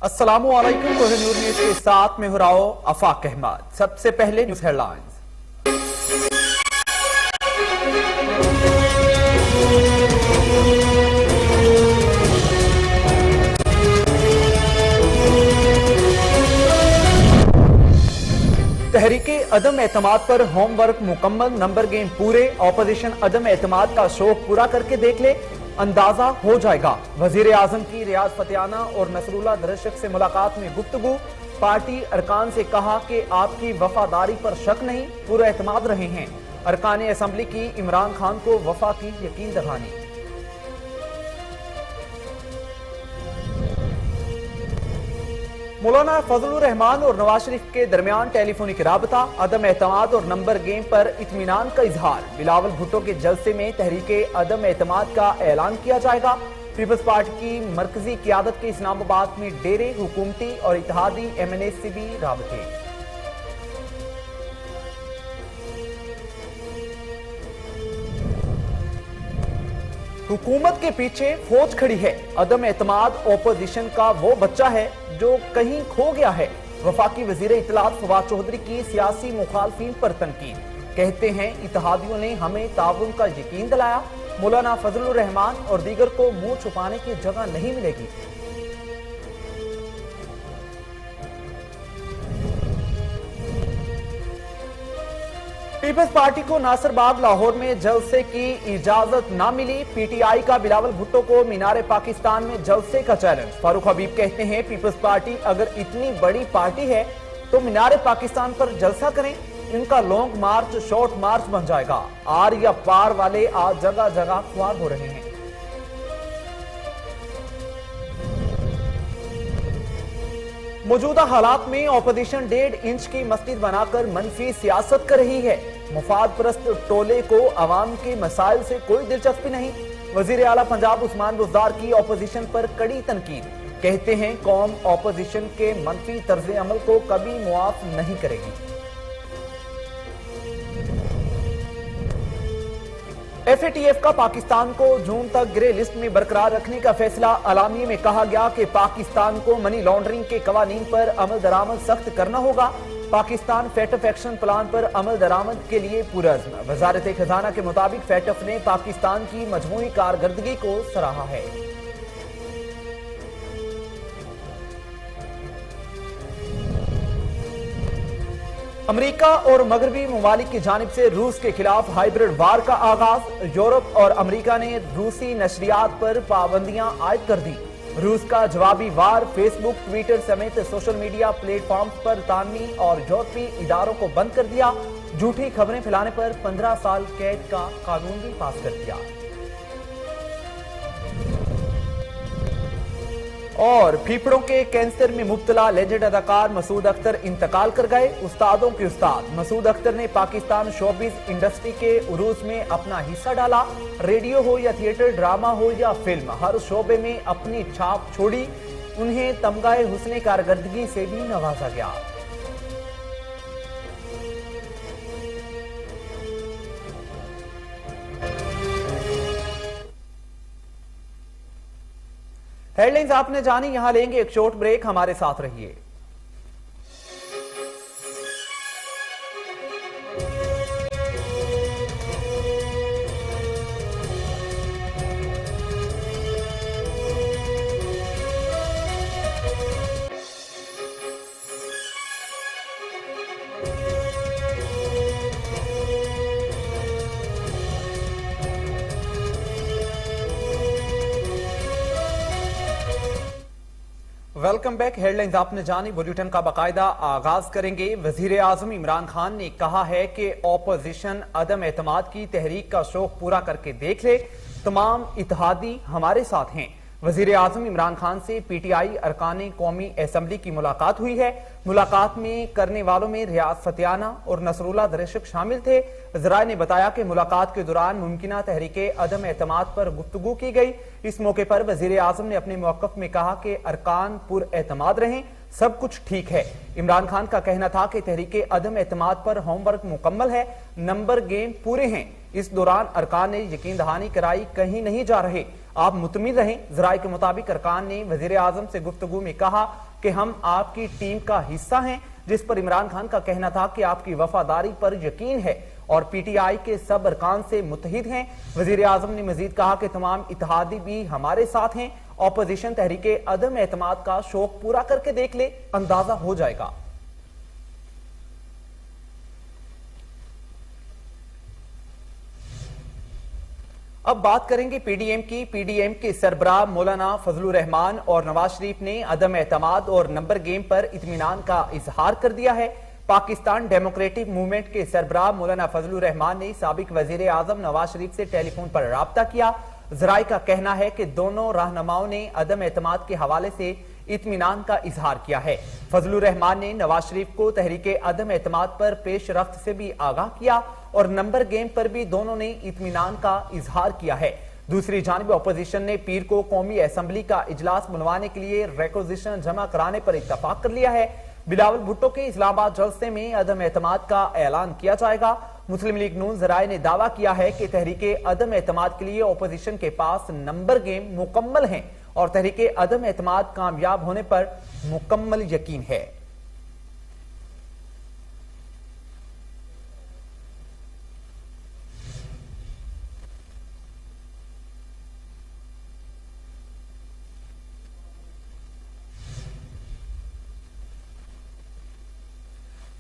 अस्सलामु अलैकुम। कोहिनूर न्यूज के साथ में हो रहा हूं आफाक अहमद। सबसे पहले न्यूज हेडलाइंस। तहरीके अदम एतमाद पर होमवर्क मुकम्मल, नंबर गेम पूरे। ऑपोजिशन अदम एतमाद का शौक पूरा करके देख ले, अंदाजा हो जाएगा। वजीर आजम की रियाज फतेहाना और नसरुल्लाह दरशक से मुलाकात में गुफ्तगू। पार्टी अरकान से कहा कि आपकी वफादारी पर शक नहीं, पूरा एतमाद रहे हैं। अरकान असम्बली की इमरान खान को वफा की यकीन दहानी। मौलाना फजलुर रहमान और नवाज शरीफ के दरमियान टेलीफोनिक राबता, अदम एतमाद और नंबर गेम पर इत्मीनान का इजहार। बिलावल भुट्टो के जलसे में तहरीके अदम एतमाद का ऐलान किया जाएगा। पीपल्स पार्टी की मरकजी क़यादत के इस्लामाबाद में डेरे, हुकूमती और इत्तेहादी MNA से भी राबते। हुकूमत के पीछे फौज खड़ी है। अदम एतमाद ओपोजिशन का वो बच्चा है जो कहीं खो गया है। वफाकी वजीर इत्तलात फवाद चौधरी की सियासी मुखालफिन पर तनकीद। कहते हैं इत्तेहादियों ने हमें ताउन का यकीन दिलाया। मौलाना फजलुर रहमान और दीगर को मुंह छुपाने की जगह नहीं मिलेगी। पीपल्स पार्टी को नासिरबाग लाहौर में जलसे की इजाजत ना मिली। PTI का बिलावल भुट्टो को मीनार पाकिस्तान में जलसे का चैलेंज। फारूक हबीब कहते हैं पीपल्स पार्टी अगर इतनी बड़ी पार्टी है तो मीनार पाकिस्तान पर जलसा करें। इनका लॉन्ग मार्च शॉर्ट मार्च बन जाएगा। आर या पार वाले आज जगह जगह ख्वाब हो रहे हैं। मौजूदा हालात में ऑपोजिशन 1.5 इंच की मस्जिद बनाकर मनफी सियासत कर रही है। मुफाद परस्त टोले को अवाम के मसाइल से कोई दिलचस्पी नहीं। वजीर आला पंजाब उस्मान बुज़दार की ऑपोजिशन पर कड़ी तनकीद। कहते हैं कौम ऑपोजिशन के मनफी तर्ज अमल को कभी मुआफ नहीं करेगी। FATF का पाकिस्तान को जून तक ग्रे लिस्ट में बरकरार रखने का फैसला। अलामी में कहा गया कि पाकिस्तान को मनी लॉन्ड्रिंग के कवानीन पर अमल दरामद सख्त करना होगा। पाकिस्तान फैटफ एक्शन प्लान पर अमल दरामद के लिए पुरअज़्म। वजारत खजाना के मुताबिक फैटफ ने पाकिस्तान की मजमूई कारकर्दगी को सराहा है। अमेरिका और मगरबी ममालिक की जानिब से रूस के खिलाफ हाइब्रिड वार का आगाज। यूरोप और अमेरिका ने रूसी नशरियात पर पाबंदियां आयद कर दी। रूस का जवाबी वार। फेसबुक, ट्विटर समेत सोशल मीडिया प्लेटफॉर्म्स पर तानवी और यूरोपीय इदारों को बंद कर दिया। झूठी खबरें फैलाने पर 15 साल कैद का कानून भी पास कर दिया। और फेफड़ों के कैंसर में मुब्तला लेजेंड अदाकार मसूद अख्तर इंतकाल कर गए। उस्तादों के उस्ताद मसूद अख्तर ने पाकिस्तान शोबिज इंडस्ट्री के उरूज में अपना हिस्सा डाला। रेडियो हो या थिएटर, ड्रामा हो या फिल्म, हर शोबे में अपनी छाप छोड़ी। उन्हें तमगाए हुस्ने कारकर्दगी से भी नवाजा गया। हेडलाइंस आपने जानी, यहां लेंगे एक शॉर्ट ब्रेक, हमारे साथ रहिए। Welcome back. हेडलाइंस आपने जानी, बुलेटिन का बाकायदा आगाज करेंगे। वजीर आजम इमरान खान ने कहा है कि ऑपोजिशन अदम एतमाद की तहरीक का शौक पूरा करके देख ले, तमाम इत्तेहादी हमारे साथ हैं। वजीर आजम इमरान खान से PTI अरकान कौमी असम्बली की मुलाकात हुई है। मुलाकात में करने वालों में रियाज फतेहाना और नसरुल्लाह दरशक शामिल थे। ज़राए ने बताया कि मुलाकात के दौरान मुमकिना तहरीके अदम एतमाद पर गुफ्तगू की गई। इस मौके पर वजीर आजम ने अपने मौक़िफ़ में कहा कि अरकान पुर एतमाद रहें, सब कुछ ठीक है। इमरान खान का कहना था कि तहरीके अदम एतमाद पर होमवर्क मुकम्मल है, नंबर गेम पूरे हैं। इस दौरान अरकान ने यकीन दहानी कराई, कहीं नहीं जा रहे। आप मुतमिन रहें। ज़राए के मुताबिक अरकान ने वज़ीर आज़म से गुफ्तगू में कहा कि हम आपकी टीम का हिस्सा हैं, जिस पर इमरान खान का कहना था कि आपकी वफादारी पर यकीन है और पीटीआई के सब अरकान से मुत्तहिद हैं। वज़ीर आज़म ने मजीद कहा कि तमाम इत्तेहादी भी हमारे साथ हैं। ऑपोजिशन तहरीके अदम एतमाद का शौक पूरा करके देख ले, अंदाजा हो जाएगा। अब बात करेंगे पीडीएम की। पीडीएम के सरबराह मौलाना फजलुर रहमान और नवाज शरीफ ने अदम एतमाद और नंबर गेम पर इत्मीनान का इजहार कर दिया है। पाकिस्तान डेमोक्रेटिक मूवमेंट के सरबराह मौलाना फजलुर रहमान ने साबिक वजीर आजम नवाज शरीफ से टेलीफोन पर राब्ता किया। ज़राए का कहना है कि दोनों रहनुमाओं ने अदम एतमाद के हवाले से इत्मीनान का इजहार किया है। फजलुर रहमान ने नवाज शरीफ को तहरीके अदम एतमाद पर पेश रफ्त से भी आगाह किया और नंबर गेम पर भी दोनों ने इत्मीनान का इजहार किया है। दूसरी जानिब अपोजिशन ने पीर को कौमी असेंबली का इजलास बुलवाने के लिए रिक्विजिशन जमा कराने पर इत्तफाक कर लिया है। बिलावल भुट्टो के इस्लामाबाद जलसे में अदम एतमाद का ऐलान किया जाएगा। मुस्लिम लीग नून ज़राए ने दावा किया है कि तहरीके अदम एतमाद के लिए अपोजिशन के पास नंबर गेम मुकम्मल हैं और तहरीके अदम एतमाद कामयाब होने पर मुकम्मल यकीन है।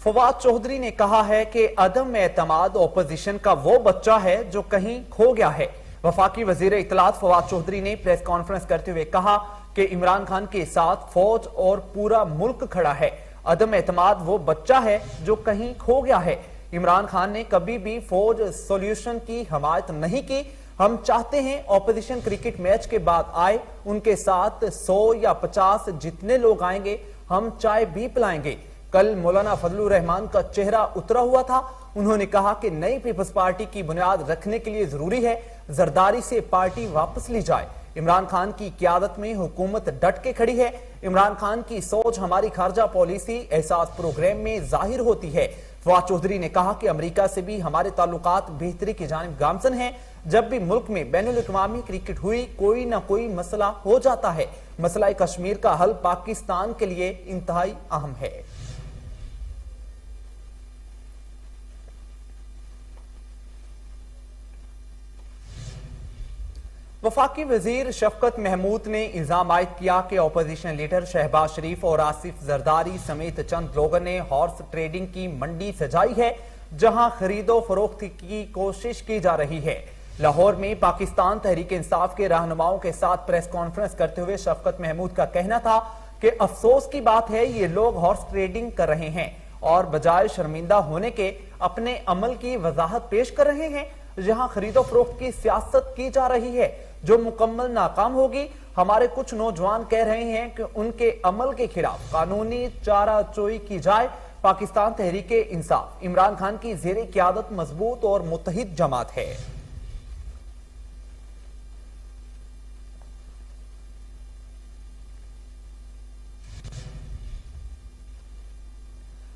फवाद चौधरी ने कहा है कि अदम एतमाद ऑपोजिशन का वो बच्चा है जो कहीं खो गया है। वफाकी वजीर इत्तलात फवाद चौधरी ने प्रेस कॉन्फ्रेंस करते हुए कहा कि इमरान खान के साथ फौज और पूरा मुल्क खड़ा है। अदम एतमाद वो बच्चा है जो कहीं खो गया है। इमरान खान ने कभी भी फौज सॉल्यूशन की हमायत नहीं की। हम चाहते हैं ऑपोजिशन क्रिकेट मैच के बाद आए, उनके साथ 100 या 50 जितने लोग आएंगे हम चाय भी पिलाएंगे। कल मौलाना फजलुर रहमान का चेहरा उतरा हुआ था। उन्होंने कहा कि नई पीपल्स पार्टी की बुनियाद रखने के लिए जरूरी है जरदारी से पार्टी वापस ली जाए। इमरान खान की क़यादत में हुकूमत डट के खड़ी है। इमरान खान की सोच हमारी खारजा पॉलिसी एहसास प्रोग्राम में जाहिर होती है। फवाद चौधरी ने कहा कि अमेरिका से भी हमारे ताल्लुकात बेहतरी की जानिब गामजन हैं। जब भी मुल्क में बैनुल-अक़वामी क्रिकेट हुई कोई ना कोई मसला हो जाता है। मसला कश्मीर का हल पाकिस्तान के लिए इंतहाई अहम है। वफाकी वजीर शफकत महमूद ने इल्जाम आयद किया कि अपोजिशन लीडर शहबाज शरीफ और आसिफ जरदारी समेत चंद लोगों ने हॉर्स ट्रेडिंग की मंडी सजाई है, जहां खरीदो फरोख्त की कोशिश की जा रही है। लाहौर में पाकिस्तान तहरीक इंसाफ के रहनुमाओं के साथ प्रेस कॉन्फ्रेंस करते हुए शफकत महमूद का कहना था कि अफसोस की बात है ये लोग हॉर्स ट्रेडिंग कर रहे हैं और बजाय शर्मिंदा होने के अपने अमल की वजाहत पेश कर रहे हैं। जहां खरीदो फरोख्त की सियासत की जा रही है जो मुकम्मल नाकाम होगी। हमारे कुछ नौजवान कह रहे हैं कि उनके अमल के खिलाफ कानूनी चाराचोई की जाए। पाकिस्तान तहरीक इंसाफ इमरान खान की ज़ेरे क़यादत मजबूत और मुत्तहिद जमात है।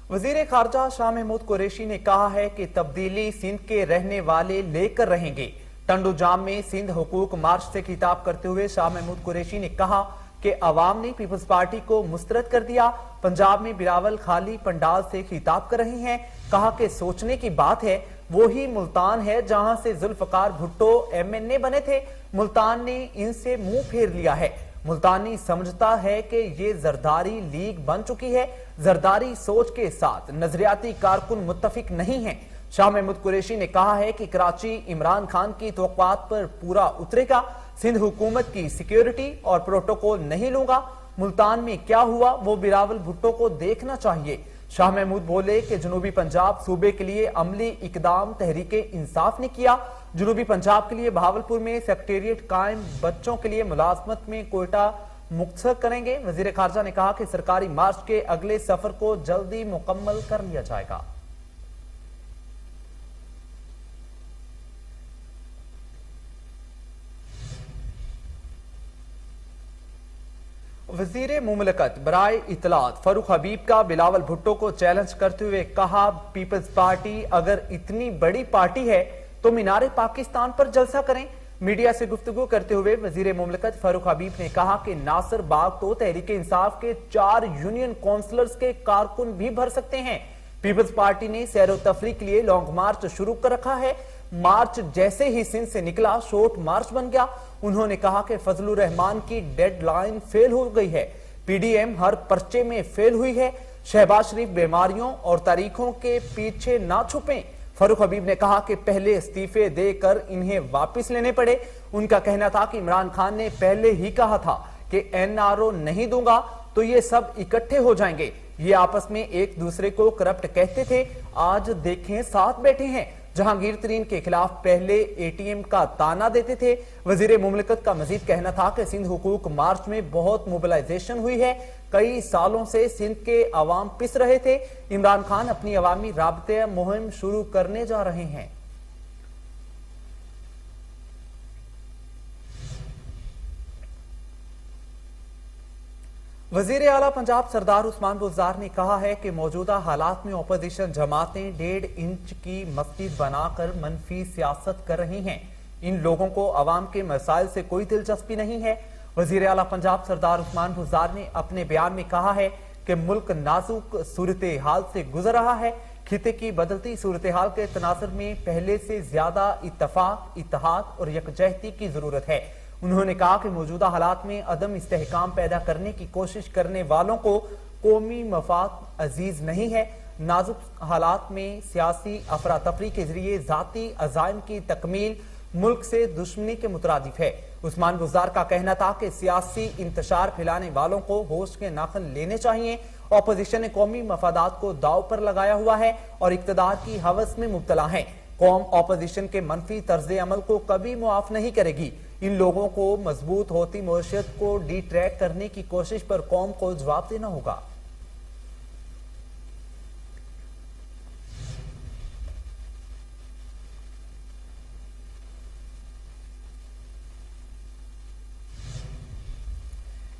वजीर खारजा शाह महमूद कुरैशी ने कहा है कि तब्दीली सिंध के रहने वाले लेकर रहेंगे। टंडू जाम में सिंध हुकूक मार्च से खिताब करते हुए शाह महमूद कुरैशी ने कहा कि अवाम ने पीपल्स पार्टी को मुस्तरद कर दिया। पंजाब में बिलावल खाली पंडाल से खिताब कर रहे हैं। कहा कि सोचने की बात है वो ही मुल्तान है जहां से जुल्फकार भुट्टो MNA बने थे। मुल्तान ने इनसे मुंह फेर लिया है। मुल्तानी समझता है कि ये जरदारी लीग बन चुकी है। जरदारी सोच के साथ नजरियाती कारकुन मुत्तफिक नहीं है। शाह महमूद कुरैशी ने कहा है कि कराची इमरान खान की तवक्कुआत पर पूरा उतरेगा। सिंध हुकूमत की सिक्योरिटी और प्रोटोकॉल नहीं लूंगा। मुल्तान में क्या हुआ वो बिलावल भुट्टो को देखना चाहिए। शाह महमूद बोले कि जनूबी पंजाब सूबे के लिए अमली इकदाम तहरीके इंसाफ ने किया। जनूबी पंजाब के लिए बहावलपुर में सेक्रेटेरिएट कायम, बच्चों के लिए मुलाजमत में कोयटा मुख्तर करेंगे। वजीर खारजा ने कहा कि सरकारी मार्च के अगले सफर को जल्दी मुकम्मल कर लिया जाएगा। वजीर मुमलकत बराए इतलात फरूख हबीब का बिलावल भुट्टो को चैलेंज करते हुए कहा, पीपल्स पार्टी अगर इतनी बड़ी पार्टी है तो मीनारे पाकिस्तान पर जलसा करें। मीडिया से गुफ्तगू करते हुए वजीर मुमलिकत फारूक हबीब ने कहा कि नासिर बाग तो तहरीक इंसाफ के 4 यूनियन काउंसलर्स के कारकुन भी भर सकते हैं। पीपल्स पार्टी ने सैर तफरी के लिए लॉन्ग मार्च शुरू कर रखा है। मार्च जैसे ही सिंध से निकला शॉर्ट मार्च बन गया। उन्होंने कहा कि फजलुर रहमान की डेडलाइन फेल हो गई है। पीडीएम हर पर्चे में फेल हुई है। शहबाज शरीफ बीमारियों और तारीखों के पीछे ना छुपें। फारूक हबीब ने कहा कि पहले इस्तीफे देकर इन्हें वापस लेने पड़े। उनका कहना था कि इमरान खान ने पहले ही कहा था कि एनआरओ नहीं दूंगा तो ये सब इकट्ठे हो जाएंगे। ये आपस में एक दूसरे को करप्ट कहते थे, आज देखें साथ बैठे हैं। जहांगीर तरीन के खिलाफ पहले एटीएम का ताना देते थे। वजीर मुमलिकत का मजीद कहना था कि सिंध हुकूक मार्च में बहुत मोबिलाइजेशन हुई है। कई सालों से सिंध के अवाम पिस रहे थे। इमरान खान अपनी अवामी राबते मुहिम शुरू करने जा रहे हैं। वजीर आला पंजाब सरदार उस्मान बुज़दार ने कहा है कि मौजूदा हालात में अपोजिशन जमातें 1.5 इंच की मस्जिद बनाकर मनफी सियासत कर रही हैं। इन लोगों को अवाम के मसाइल से कोई दिलचस्पी नहीं है। वजीर आला पंजाब सरदार उस्मान बुज़दार ने अपने बयान में कहा है कि मुल्क नाजुक सूरत हाल से गुजर रहा है। खिते की बदलती सूरत हाल के तनासर में पहले से ज्यादा इत्तफाक, इत्तेहाद और यकजहती की जरूरत है। उन्होंने कहा कि मौजूदा हालात में अदम इस्तेहकाम पैदा करने की कोशिश करने वालों को कौमी मफाद अजीज नहीं है। नाजुक हालात में सियासी अफरा तफरी के जरिए जाती अजाइम की तकमील मुल्क से दुश्मनी के मुतरादिफ है। उस्मान बुज़दार का कहना था कि सियासी इंतशार फैलाने वालों को होश के नाखन लेने चाहिए। अपोजिशन ने कौमी मफादात को दाव पर लगाया हुआ है और इक्तदार की हवस में मुब्तला है। कौम अपोजिशन के मनफी तर्ज अमल को कभी मुआफ नहीं करेगी। इन लोगों को मजबूत होती मईशत को डिट्रैक करने की कोशिश पर कौम को जवाब देना होगा।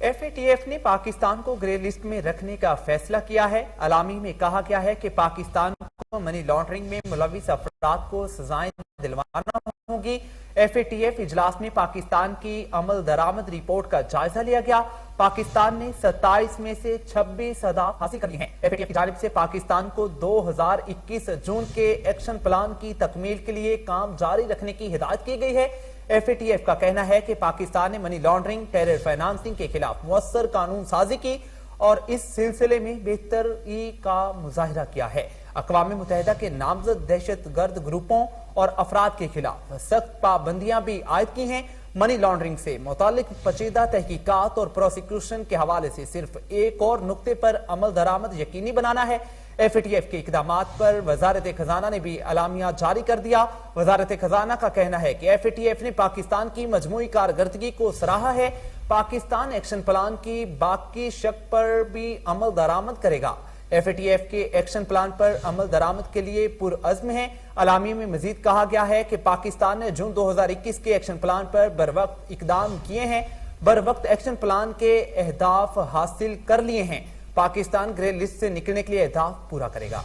एफएटीएफ ने पाकिस्तान को ग्रे लिस्ट में रखने का फैसला किया है। अलामी में कहा गया है कि पाकिस्तान को मनी लॉन्ड्रिंग में मुलविस अफराद को सजाएं दिलवाना होगी। एफएटीएफ इजलास में पाकिस्तान की अमल दरामद रिपोर्ट का जायजा लिया गया। पाकिस्तान ने 27 में से 26 अहदाफ हासिल कर लिए हैं। एफएटीएफ की जानिब से पाकिस्तान को 2021 जून के एक्शन प्लान की तकमील के लिए काम जारी रखने की हिदायत की गई है। एफएटीएफ का कहना है कि पाकिस्तान ने मनी लॉन्ड्रिंग, टेरर फाइनेंसिंग के खिलाफ मुअस्सर कानून साजी की और इस सिलसिले में बेहतरी का मुजाहिरा किया है। अक़वाम मुत्तहिदा के नामजद दहशतगर्द ग्रुपों और अफराद के खिलाफ सख्त पाबंदियां भी आयद की हैं। मनी लॉन्ड्रिंग से मुतालिक पेचीदा तहकीकात और प्रोसिक्यूशन के हवाले से सिर्फ एक और नुक्ते पर अमल दरामद यकीनी बनाना है। एफएटीएफ के इक़दामात पर वजारत खजाना ने भी अलामिया जारी कर दिया। वजारत खजाना का कहना है कि एफएटीएफ ने पाकिस्तान की मजमूई कारकर्दगी को सराहा है। पाकिस्तान एक्शन प्लान की बाकी शक पर भी अमल दरामद करेगा। एफएटीएफ के एक्शन प्लान पर अमल दरामद के लिए पुरअज़्म है। अलामी में मजीद कहा गया है कि पाकिस्तान ने जून 2021 के एक्शन प्लान पर बरवक्त इकदाम किए हैं। बरवक्त एक्शन प्लान के अहदाफ हासिल कर लिए हैं। पाकिस्तान ग्रे लिस्ट से निकलने के लिए अहदाफ पूरा करेगा।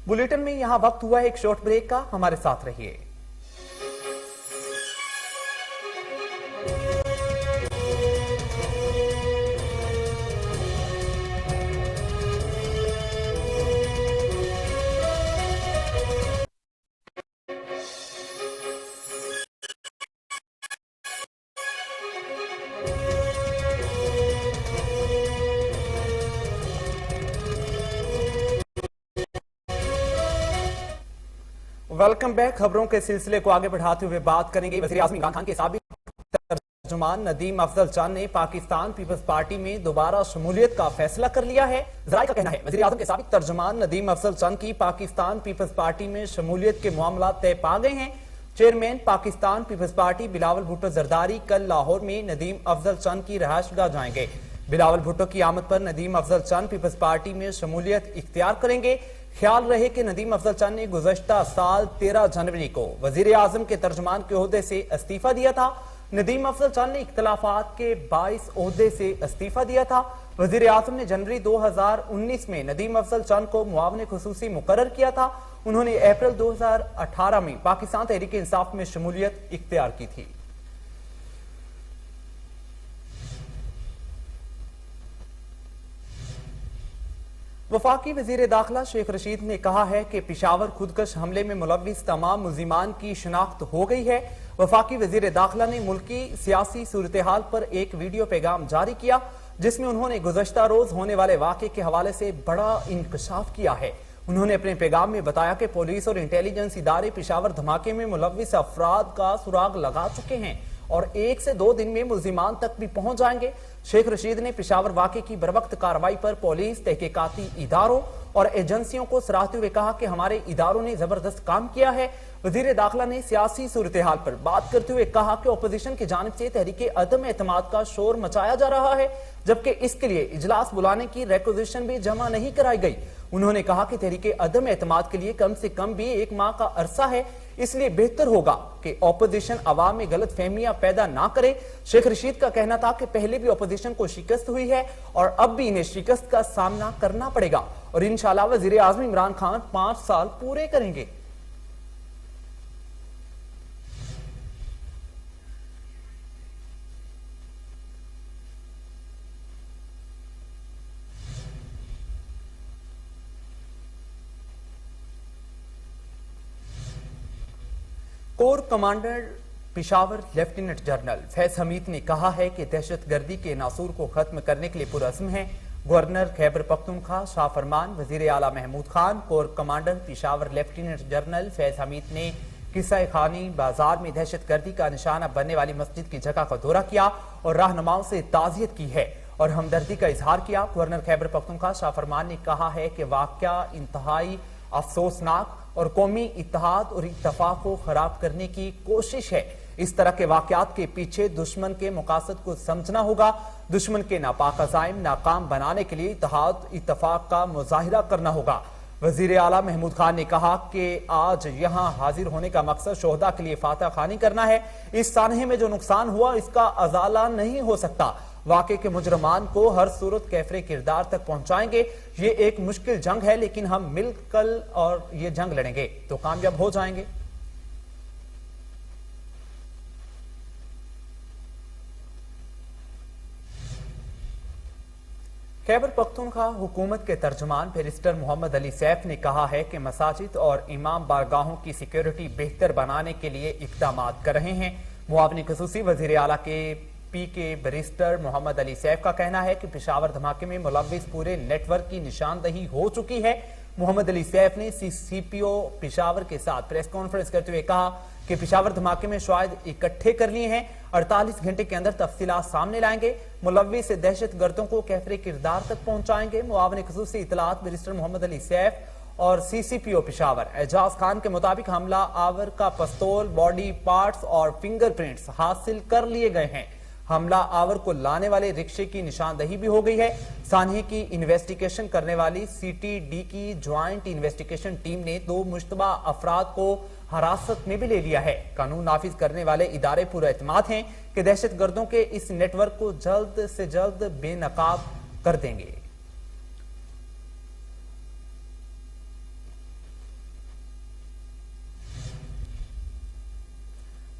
बुलेटिन में यहां वक्त हुआ एक शॉर्ट ब्रेक का, हमारे साथ रहिए। Welcome back. खबरों के सिलसिले को आगे बढ़ाते हुए बात करेंगे। वज़ीर आज़म इमरान खान के साबिक तर्जुमान नदीम अफजल चंद ने पाकिस्तान पीपल्स पार्टी में दोबारा शमूलियत का फैसला कर लिया है। ज़राए का कहना है वज़ीर आज़म के साबिक तर्जुमान नदीम अफजल चंद की पाकिस्तान पीपल्स पार्टी में शमूलियत के मामला तय पा गए हैं। Chairman Pakistan Peoples Party Bilawal Bhutto Zardari कल लाहौर में नदीम अफजल चंद की रहायशगाह जाएंगे। बिलावल भुट्टो की आमद पर नदीम अफजल चंद पीपल्स पार्टी में शमूलियत इख्तियार करेंगे। ख्याल रहे कि नदीम अफजल चंद ने गुज़श्ता साल 13 जनवरी को वजीर आजम के तर्जुमान के ओहदे से इस्तीफा दिया था। नदीम अफजल चंद ने इख्तलाफात के बाइस ओहदे से इस्तीफा दिया था। वजीर आजम ने जनवरी 2019 में नदीम अफजल चंद को मुआविन खुसूसी मुकर्रर किया था। उन्होंने अप्रैल 2018 में पाकिस्तान तहरीक इंसाफ में शमूलियत इख्तियार की थी। वफाकी वजीर दाखिला शेख रशीद ने कहा है कि पेशावर खुदकश हमले में मुलव्विस तमाम मुल्जिमान की शिनाख्त हो गई है। वफाकी वजीर दाखिला ने मुल्की सियासी सूरत हाल पर एक वीडियो पैगाम जारी किया, जिसमें उन्होंने गुज़श्ता रोज होने वाले वाक़े के हवाले से बड़ा इंकशाफ किया है। उन्होंने अपने पैगाम में बताया कि पुलिस और इंटेलिजेंस इदारे पेशावर धमाके में मुलव्विस अफराद का सुराग लगा चुके हैं और 1 से 2 दिन में मुल्जिमान तक भी पहुंच जाएंगे। शेख रशीद ने पेशावर वाक़े की बरवक्त कार्रवाई पर पुलिस, तहकीकाती इदारों और एजेंसियों को सराहते हुए कहा कि हमारे इदारों ने जबरदस्त काम किया है। वजीर दाखिला ने सियासी सूरत हाल पर बात करते हुए कहा कि अपोजिशन की जानिब से तहरीके अदम एतमाद का शोर मचाया जा रहा है, जबकि इसके लिए इजलास बुलाने की रिक्वेजिशन भी जमा नहीं कराई गई। उन्होंने कहा कि तहरीके अदम एतमाद के लिए कम से कम भी 1 माह का अरसा है, इसलिए बेहतर होगा कि अपोजिशन अवाम में गलत फहमियां पैदा ना करे। शेख रशीद का कहना था कि पहले भी अपोजिशन को शिकस्त हुई है और अब भी इन्हें शिकस्त का सामना करना पड़ेगा और इंशाअल्लाह वजीर आज़म इमरान खान 5 साल पूरे करेंगे। Core commander Peshawar lieutenant general Faiz Hameed ने कहा है कि दहशतगर्दी के नासूर को खत्म करने के लिए पुरअज़्म है। गवर्नर खैबर पख्तूनख्वा शाह फरमान, वजीर आला Mahmood Khan, corps commander Peshawar lieutenant general Faiz Hameed ने किस्सा खानी बाजार में दहशतगर्दी का निशाना बनने वाली मस्जिद की जगह का दौरा किया और रहनुमाओं से ताज़ियत की है और हमदर्दी का इजहार किया। गवर्नर खैबर पख्तूनख्वा शाह फरमान ने कहा है कि वाक़या इंतहाई अफसोसनाक और कौमी इत्तेहाद और इत्तफाक को खराब करने की कोशिश है। इस तरह के वाकयात के पीछे दुश्मन के मकासद को समझना होगा। दुश्मन के नापाक अज़ाइम नाकाम बनाने के लिए इत्तेहाद इत्तफाक का मुजाहिरा करना होगा। वजीर आला महमूद खान ने कहा कि आज यहाँ हाजिर होने का मकसद शोहदा के लिए फातह खानी करना है। इस सानहे में जो नुकसान हुआ इसका अजाला नहीं हो सकता। वाक़े के मुजरमान को हर सूरत कैफरे किरदार तक पहुंचाएंगे। ये एक मुश्किल जंग है, लेकिन हम मिलकर और ये जंग लड़ेंगे तो कामयाब हो जाएंगे। खैबर पख्तूनख्वा हुकूमत के तर्जुमान बैरिस्टर मोहम्मद अली सैफ ने कहा है कि मसाजिद और इमाम बारगाहों की सिक्योरिटी बेहतर बनाने के लिए इक़दाम कर रहे हैं। मुआविन खुसूसी वज़ीर आला के पी बैरिस्टर मोहम्मद अली सैफ का कहना है कि पेशावर धमाके में मुलव्विस पूरे नेटवर्क की निशानदही हो चुकी है। मोहम्मद अली सैफ ने CPO पेशावर के साथ प्रेस कॉन्फ्रेंस करते हुए कहा कि पेशावर धमाके में शायद इकट्ठे कर लिए हैं, 48 घंटे के अंदर तफसीलात सामने लाएंगे। मुलव्विस से दहशत गर्दों को कैफरे किरदार तक पहुंचाएंगे। मुआविन खुसूसी इतलात बैरिस्टर मोहम्मद अली सैफ और CPO पेशावर एजाज खान के मुताबिक हमला आवर का पिस्तौल, बॉडी पार्ट्स और फिंगरप्रिंट्स हासिल कर लिए गए हैं। हमला आवर को लाने वाले रिक्शे की निशानदही भी हो गई है। सानहे की इन्वेस्टिगेशन करने वाली CTD की ज्वाइंट इन्वेस्टिगेशन टीम ने 2 मुश्तबा अफराद को हिरासत में भी ले लिया है। कानून नाफिज करने वाले इदारे पूरा एतमाद हैं कि दहशत गर्दों के इस नेटवर्क को जल्द से जल्द बेनकाब कर देंगे।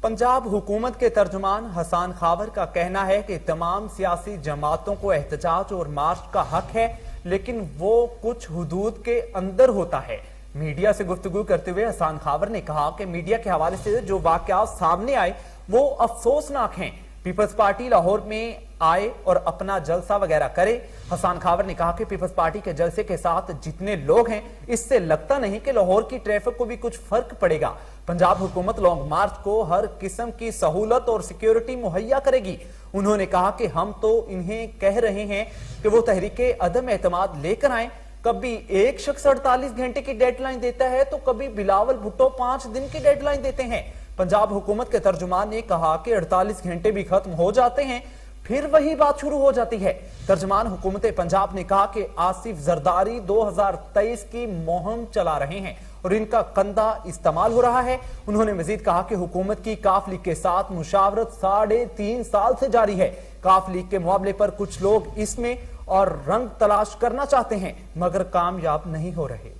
पंजाब हुकूमत के तर्जुमान हसन खावर का कहना है कि तमाम सियासी जमातों को एहतजाज और मार्च का हक है, लेकिन वो कुछ हुदूद के अंदर होता है। मीडिया से गुफ्तगू करते हुए हसन खावर ने कहा कि मीडिया के हवाले से जो वाकयात सामने आए वो अफसोसनाक हैं। पीपल्स पार्टी लाहौर में आए और अपना जलसा वगैरह करे। हसन खावर ने कहा कि पीपल्स पार्टी के जलसे के साथ जितने लोग हैं, इससे लगता नहीं कि लाहौर की ट्रैफिक को भी कुछ फर्क पड़ेगा। पंजाब हुकूमत लॉन्ग मार्च को हर किस्म की सहूलत और सिक्योरिटी मुहैया करेगी। उन्होंने कहा कि हम तो इन्हें कह रहे हैं कि वो तहरीके अदम एतमाद लेकर आए। कभी एक शख्स 48 घंटे की डेडलाइन देता है तो कभी बिलावल भुट्टो 5 दिन की डेडलाइन देते हैं। पंजाब हुकूमत के तर्जुमान ने कहा कि 48 घंटे भी खत्म हो जाते हैं, फिर वही बात शुरू हो जाती है। तर्जुमान हुकूमत पंजाब ने कहा कि आसिफ जरदारी 2023 की मुहिम चला रहे हैं اور ان کا کندھا استعمال ہو رہا ہے۔ انہوں نے مزید کہا کہ حکومت کی کاف لیگ کے ساتھ مشاورت 3.5 سال سے جاری ہے۔ کاف لیگ کے معاملے پر کچھ لوگ اس میں اور رنگ تلاش کرنا چاہتے ہیں مگر کامیاب نہیں ہو رہے۔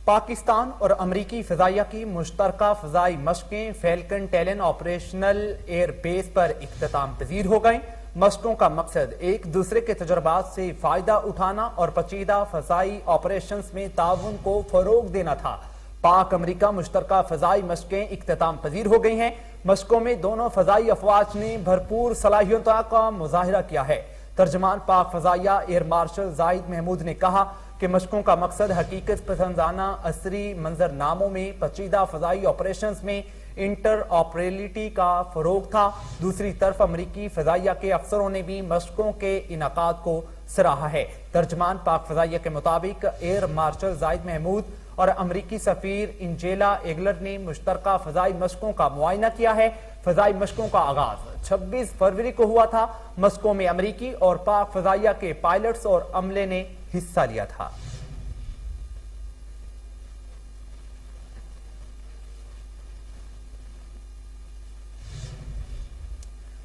پاکستان اور امریکی فضائیہ کی مشترکہ فضائی مشقیں فیلکن ٹیلن آپریشنل ایئر بیس پر اختتام پذیر ہو گئیں۔ مشقوں کا مقصد ایک دوسرے کے تجربات سے فائدہ اٹھانا اور پیچیدہ فضائی آپریشنز میں تعاون کو فروغ دینا تھا۔ پاک امریکہ مشترکہ فضائی مشقیں اختتام پذیر ہو گئی ہیں۔ مشقوں میں دونوں فضائی افواج نے بھرپور صلاحیتوں کا مظاہرہ کیا ہے۔ ترجمان پاک فضائیہ ایئر مارشل زاہد محمود نے کہا کہ مشقوں کا مقصد حقیقت پسندانہ عصری منظرناموں میں پیچیدہ فضائی آپریشنز میں انٹر آپریبلٹی کا فروغ تھا۔ دوسری طرف امریکی فضائیہ کے افسروں نے بھی مشقوں کے انعقاد کو سراہا ہے۔ ترجمان پاک فضائیہ کے مطابق ایئر مارشل زاہد محمود اور امریکی سفیر انجیلا ایگلر نے مشترکہ فضائی مشقوں کا معائنہ کیا ہے۔ فضائی مشقوں کا آغاز 26 فروری کو ہوا تھا۔ مشقوں میں امریکی اور پاک فضائیہ کے پائلٹس اور عملے نے حصہ لیا تھا۔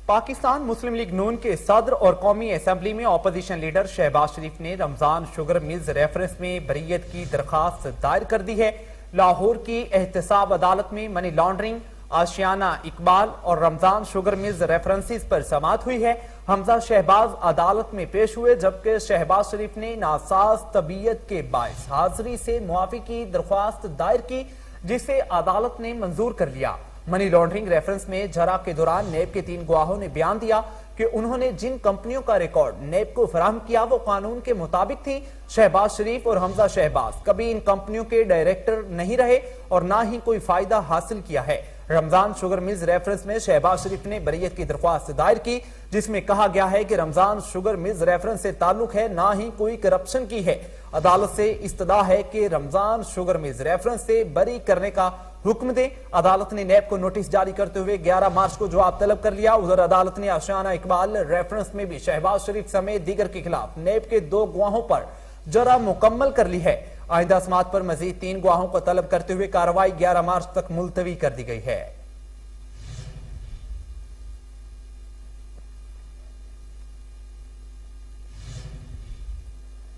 پاکستان مسلم لیگ نون کے صدر اور قومی اسمبلی میں اپوزیشن لیڈر شہباز شریف نے رمضان شوگر ملز ریفرنس میں بریت کی درخواست دائر کر دی ہے۔ لاہور کی احتساب عدالت میں منی لانڈرنگ، آشیانہ اقبال اور رمضان شوگر ملز ریفرنسز پر سماعت ہوئی ہے۔ حمزہ شہباز عدالت میں پیش ہوئے جبکہ شہباز شریف نے ناساز طبیعت کے باعث حاضری سے معافی کی درخواست دائر کی جسے عدالت نے منظور کر لیا۔ منی لانڈرنگ ریفرنس میں جھرا کے دوران نیب کے 3 گواہوں نے بیان دیا کہ انہوں نے جن کمپنیوں کا ریکارڈ نیب کو فراہم کیا وہ قانون کے مطابق تھی۔ شہباز شریف اور حمزہ شہباز کبھی ان کمپنیوں کے ڈائریکٹر نہیں رہے اور نہ ہی کوئی فائدہ حاصل کیا ہے۔ رمضان شوگر ملز ریفرنس میں شہباز شریف نے بریت کی درخواست دائر کی جس میں کہا گیا ہے کہ رمضان شوگر ملز ریفرنس سے تعلق ہے نہ ہی کوئی کرپشن کی ہے۔ عدالت سے استدعا ہے کہ رمضان شوگر ملز ریفرنس سے بری کرنے کا حکم دے۔ عدالت نے نیب کو نوٹس جاری کرتے ہوئے 11 مارچ کو جواب طلب کر لیا۔ ادھر عدالت نے آشیانہ اقبال ریفرنس میں بھی شہباز شریف سمیت دیگر کے خلاف نیب کے 2 گواہوں پر جرا مکمل کر لی ہے۔ آئندہ سماعت پر مزید 3 گواہوں کو طلب کرتے ہوئے کارروائی 11 مارچ تک ملتوی کر دی گئی ہے۔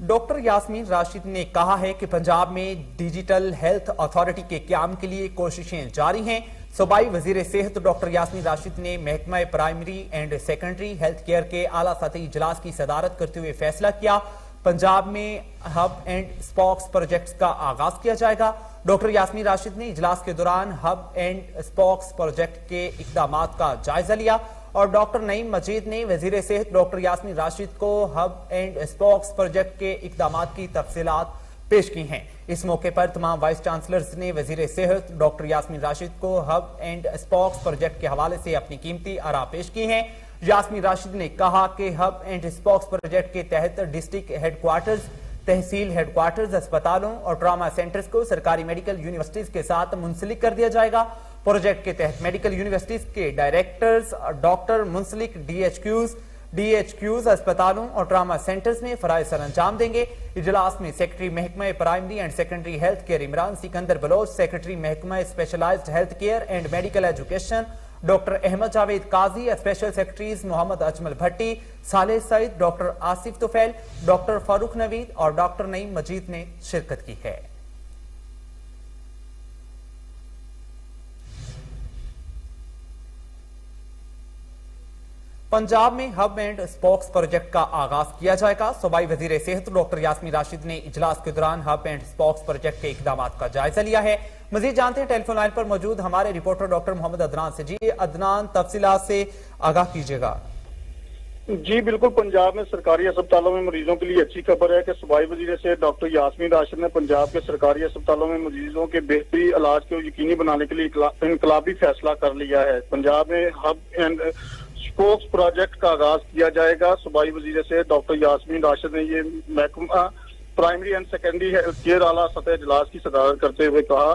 ڈاکٹر یاسمین راشد نے کہا ہے کہ پنجاب میں ڈیجیٹل ہیلتھ اتھارٹی کے قیام کے لیے کوششیں جاری ہیں۔ صوبائی وزیر صحت ڈاکٹر یاسمین راشد نے محکمہ primary and secondary health care کے اعلیٰ سطحی اجلاس کی صدارت کرتے ہوئے فیصلہ کیا۔ پنجاب میں ہب اینڈ اسپوکس پروجیکٹس کا آغاز کیا جائے گا۔ ڈاکٹر یاسمین راشد نے اجلاس کے دوران ہب اینڈ اسپوکس پروجیکٹ کے اقدامات کا جائزہ لیا اور ڈاکٹر نعیم مجید نے وزیر صحت ڈاکٹر یاسمین راشد کو ہب اینڈ اسپوکس پروجیکٹ کے اقدامات کی تفصیلات پیش کی ہیں۔ اس موقع پر تمام وائس چانسلرز نے وزیر صحت ڈاکٹر یاسمین راشد کو ہب اینڈ اسپوکس پروجیکٹ کے حوالے سے اپنی قیمتی آراء پیش کی ہیں۔ یاسمین راشد نے کہا کہ ہب اینڈ اسپوکس پروجیکٹ کے تحت ڈسٹرکٹ ہیڈ کوارٹرز، تحصیل ہیڈ کوارٹرز، اسپتالوں اور ٹراما سینٹرز کو سرکاری میڈیکل یونیورسٹیز کے ساتھ منسلک کر دیا جائے گا۔ پروجیکٹ کے تحت میڈیکل یونیورسٹیز کے ڈائریکٹرز ڈاکٹر منسلک ڈی ایچ کیوز اسپتالوں اور ٹراما سینٹرز میں فرائض سر انجام دیں گے۔ اجلاس میں سیکرٹری محکمہ primary and secondary health care Imran Sikandar Baloch, secretary محکمہ specialised health care and medical education doctor Ahmad Javed Qazi, special secretaries Muhammad Ajmal Bhatti, Saleh Saeed, doctor Asif Tufail, doctor فاروق نوید اور ڈاکٹر نعیم مجید نے شرکت کی ہے۔ پنجاب میں ہب اینڈ اسپوکس پروجیکٹ کا آغاز کیا جائے گا۔ صوبائی وزیر صحت ڈاکٹر یاسمین راشد نے اجلاس کے دوران ہب اینڈ اسپوکس پروجیکٹ کے اقدامات کا جائزہ لیا ہے۔ مزید جانتے ہیں ٹیلی فون لائن پر موجود ہمارے رپورٹر ڈاکٹر محمد عدنان سے۔ جی عدنان، تفصیلات سے آگاہ کیجیے گا۔ جی بالکل، پنجاب میں سرکاری اسپتالوں میں مریضوں کے لیے اچھی خبر ہے کہ صوبائی وزیر صحت ڈاکٹر یاسمین راشد نے پنجاب کے سرکاری اسپتالوں میں مریضوں کے بہتری علاج کو یقینی بنانے کے لیے انقلابی فیصلہ کر لیا ہے۔ پنجاب میں ہب اینڈ اسپوکس پروجیکٹ کا آغاز کیا جائے گا۔ صوبائی وزیر صحت ڈاکٹر یاسمین راشد نے یہ محکمہ primary and secondary health care اعلیٰ سطح اجلاس کی صدارت کرتے ہوئے کہا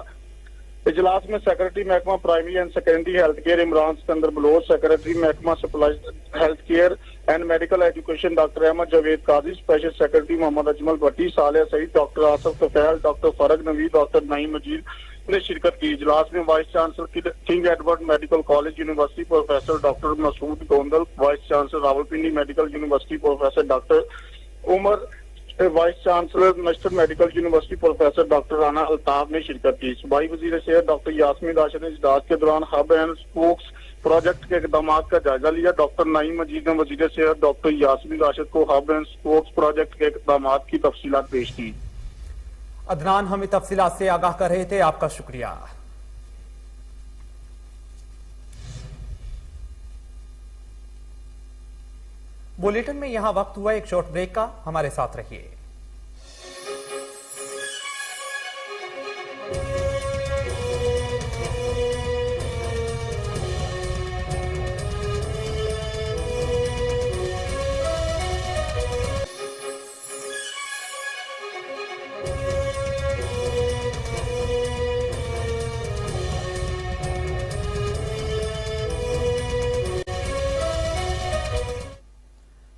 इजलास में सेक्रेटरी महकमा primary and secondary health care Imran Sikandar Bloch, secretary महकमा supply health care and medical education doctor Ahmad Javed Qazi, special secretary Mohammad Ajmal Bhatti, Saliya Saeed, doctor Asaf Tufail, doctor फरग Naveed, doctor Naeem मजीद ने शिरकत की। इजलास में vice chancellor king Edward medical college university professor doctor Masood Gondal, vice chancellor Rawalpindi medical university professor doctor Umar, vice chancellor नस्टर medical university professor doctor Rana Altaf ने शिरकत की। सूबाई वजीर सेहत डॉक्टर यास्मीन राशिद ने इजलास के दौरान हब एंड स्पोक्स प्रोजेक्ट के इकदाम का जायजा लिया। डॉक्टर नईम मजीद ने वजीर सेहत डॉक्टर यास्मीन राशिद को हब एंड स्पोक्स प्रोजेक्ट के इकदाम की तफसीलात पेश की। अदनान हमें तफसीलात से आगाह कर रहे थे, आपका शुक्रिया। बुलेटिन में यहां वक्त हुआ एक शॉर्ट ब्रेक का, हमारे साथ रहिए।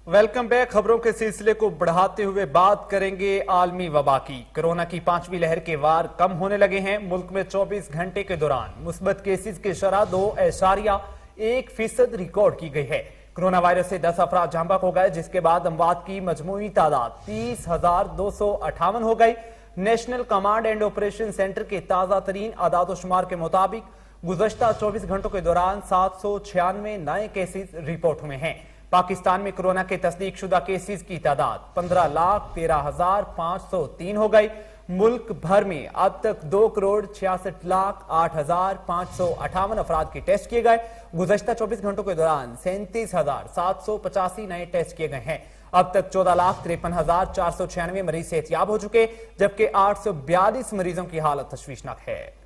Welcome back. खबरों के सिलसिले को बढ़ाते हुए बात करेंगे आलमी वबा की। कोरोना की 5वीं लहर के वार कम होने लगे हैं। मुल्क में 24 घंटे के दौरान मुस्बत केसेस की शरह 2.1% रिकॉर्ड की गई है। कोरोना वायरस से 10 अफराद जहां बहक हो गए, जिसके बाद अमवात की मजमूई तादाद 30,258 हो गई। National command and operation centre के ताजा तरीन आदाद-ओ-शुमार के मुताबिक गुज़श्ता 24 घंटों के दौरान 796 नए केसेस रिपोर्ट हुए हैं। पाकिस्तान में कोरोना के तस्दीक शुदा केसेस की तादाद 15,13,503 हो गई। मुल्क भर में अब तक 2,66,08,558 अफराद के टेस्ट किए गए। गुज़श्ता 24 घंटों के दौरान 37,785 नए टेस्ट किए गए हैं। अब तक 14,53,496 मरीज सेहतियाब हो चुके, जबकि 842 मरीजों की हालत तशवीशनाक है।